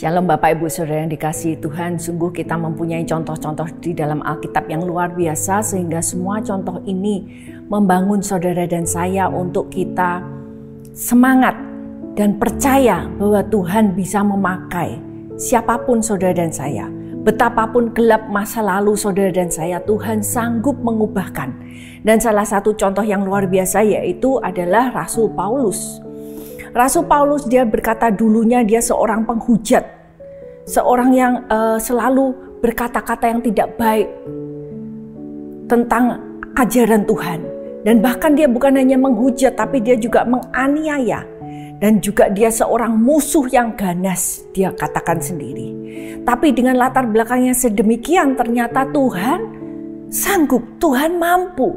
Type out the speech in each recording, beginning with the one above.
Shalom Bapak Ibu Saudara yang dikasihi Tuhan, sungguh kita mempunyai contoh-contoh di dalam Alkitab yang luar biasa sehingga semua contoh ini membangun saudara dan saya untuk kita semangat dan percaya bahwa Tuhan bisa memakai siapapun saudara dan saya. Betapapun gelap masa lalu saudara dan saya, Tuhan sanggup mengubahkan. Dan salah satu contoh yang luar biasa yaitu adalah Rasul Paulus. Rasul Paulus dia berkata dulunya dia seorang penghujat. Seorang yang selalu berkata-kata yang tidak baik tentang ajaran Tuhan. Dan bahkan dia bukan hanya menghujat tapi dia juga menganiaya. Dan juga dia seorang musuh yang ganas, dia katakan sendiri. Tapi dengan latar belakangnya sedemikian ternyata Tuhan sanggup, Tuhan mampu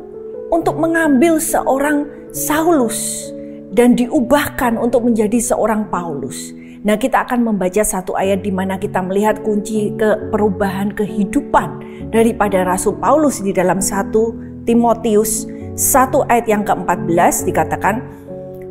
untuk mengambil seorang Saulus dan diubahkan untuk menjadi seorang Paulus. Nah, kita akan membaca satu ayat di mana kita melihat kunci perubahan kehidupan daripada Rasul Paulus di dalam 1 Timotius 1 ayat yang ke-14 dikatakan,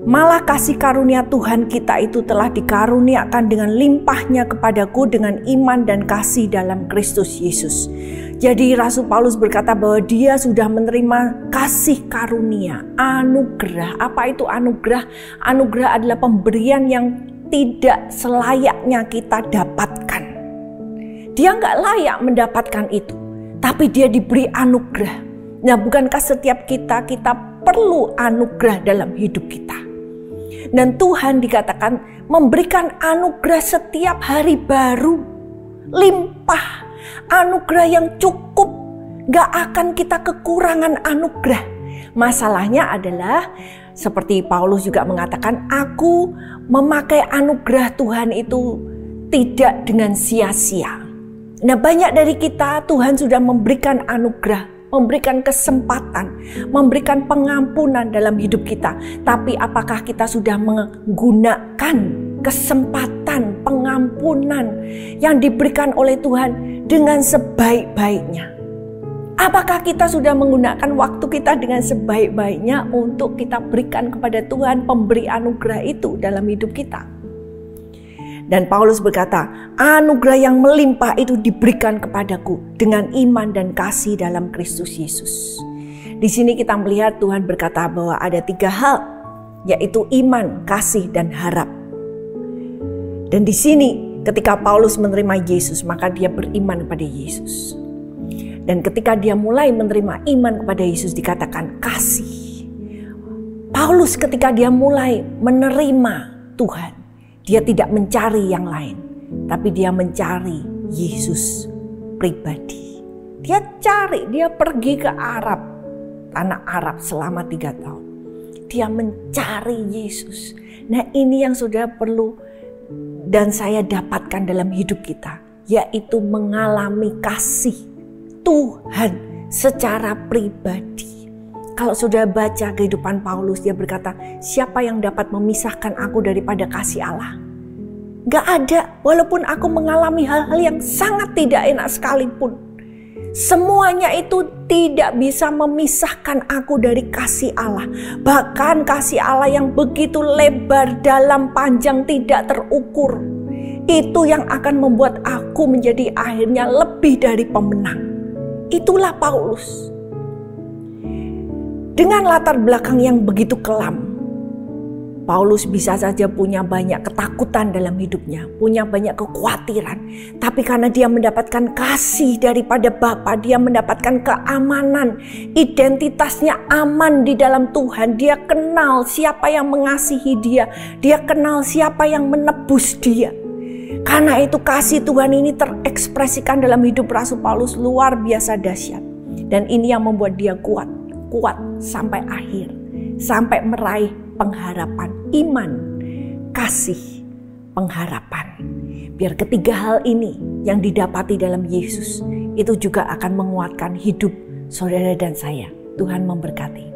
malah kasih karunia Tuhan kita itu telah dikaruniakan dengan limpahnya kepadaku dengan iman dan kasih dalam Kristus Yesus. Jadi Rasul Paulus berkata bahwa dia sudah menerima kasih karunia, anugerah. Apa itu anugerah? Anugerah adalah pemberian yang tidak selayaknya kita dapatkan. Dia nggak layak mendapatkan itu, tapi dia diberi anugerah. Nah, bukankah setiap kita perlu anugerah dalam hidup kita? Dan Tuhan dikatakan memberikan anugerah setiap hari baru, limpah, anugerah yang cukup, gak akan kita kekurangan anugerah. Masalahnya adalah seperti Paulus juga mengatakan, aku memakai anugerah Tuhan itu tidak dengan sia-sia. Nah, banyak dari kita Tuhan sudah memberikan anugerah, memberikan kesempatan, memberikan pengampunan dalam hidup kita. Tapi apakah kita sudah menggunakan kesempatan pengampunan yang diberikan oleh Tuhan dengan sebaik-baiknya? Apakah kita sudah menggunakan waktu kita dengan sebaik-baiknya untuk kita berikan kepada Tuhan pemberi anugerah itu dalam hidup kita? Dan Paulus berkata, anugerah yang melimpah itu diberikan kepadaku dengan iman dan kasih dalam Kristus Yesus. Di sini kita melihat Tuhan berkata bahwa ada 3 hal, yaitu iman, kasih, dan harap. Dan di sini ketika Paulus menerima Yesus, maka dia beriman kepada Yesus. Dan ketika dia mulai menerima iman kepada Yesus dikatakan kasih. Paulus ketika dia mulai menerima Tuhan, dia tidak mencari yang lain, tapi dia mencari Yesus pribadi. Dia cari, dia pergi ke Arab, tanah Arab selama 3 tahun. Dia mencari Yesus. Nah, ini yang sudah perlu dan saya dapatkan dalam hidup kita, yaitu mengalami kasih Tuhan secara pribadi. Kalau sudah baca kehidupan Paulus, dia berkata, siapa yang dapat memisahkan aku daripada kasih Allah? Gak ada, walaupun aku mengalami hal-hal yang sangat tidak enak sekalipun. Semuanya itu tidak bisa memisahkan aku dari kasih Allah. Bahkan kasih Allah yang begitu lebar, dalam, panjang, tidak terukur. Itu yang akan membuat aku menjadi akhirnya lebih dari pemenang. Itulah Paulus. Dengan latar belakang yang begitu kelam, Paulus bisa saja punya banyak ketakutan dalam hidupnya, punya banyak kekhawatiran. Tapi karena dia mendapatkan kasih daripada Bapa, dia mendapatkan keamanan, identitasnya aman di dalam Tuhan. Dia kenal siapa yang mengasihi dia, dia kenal siapa yang menebus dia. Karena itu kasih Tuhan ini terekspresikan dalam hidup Rasul Paulus luar biasa dahsyat. Dan ini yang membuat dia kuat sampai akhir, sampai meraih pengharapan, iman, kasih, pengharapan. Biar ketiga hal ini yang didapati dalam Yesus itu juga akan menguatkan hidup saudara dan saya. Tuhan memberkati.